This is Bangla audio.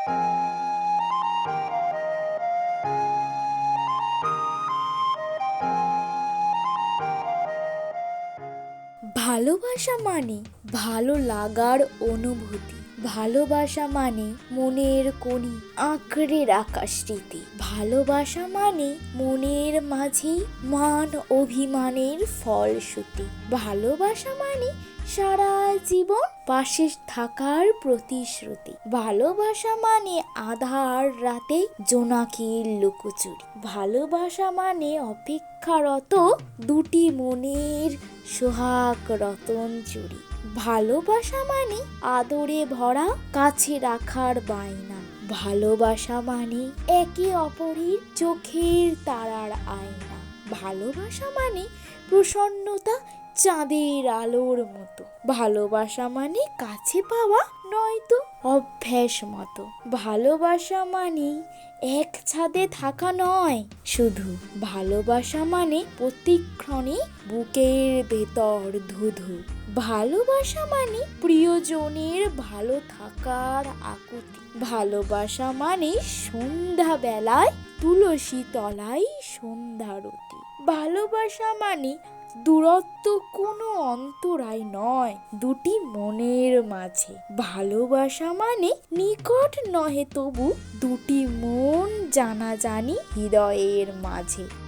ভালোবাসা মানে ভালো লাগার অনুভূতি। ভালোবাসা মানে মনের কোণে আঁকড়ে রাখা স্মৃতি। ভালোবাসা মানে মনের মাঝে মান অভিমানের ফলশ্রুতি। ভালোবাসা মানে সারা জীবন পাশে থাকার প্রতিশ্রুতি। ভালোবাসা মানে আধার রাতে জোনাকির লুকোচুরি। ভালোবাসা মানে অপেক্ষারত দুটি মনের সোহাগ রতন চুরি। ভালোবাসা মানে আদরে ভরা কাছে রাখার বায়না। ভালোবাসা মানে একে অপরের চোখের তারার আয়না। ভালোবাসা মানে প্রসন্নতা চাঁদের আলোর মতো। ভালোবাসা মানে কাছে পাওয়া নয়তো অভ্যাস মতো। ভালোবাসা মানে এক ছাদে থাকা নয় শুধু। ভালোবাসা মানে প্রতিক্ষণে বুকের ভেতর ধুধু। ভালোবাসা মানে প্রিয়জনের ভালো থাকার আকুতি। ভালোবাসা মানে সন্ধ্যা বেলায় তুলসী তলায় সন্ধ্যারতি। ভালোবাসা মানে দূরত্ব কোনো অন্তরায় নয় দুটি মনের মাঝে। ভালোবাসা মানে নিকট নহে তবু দুটি মন জানাজানি হৃদয়ের মাঝে।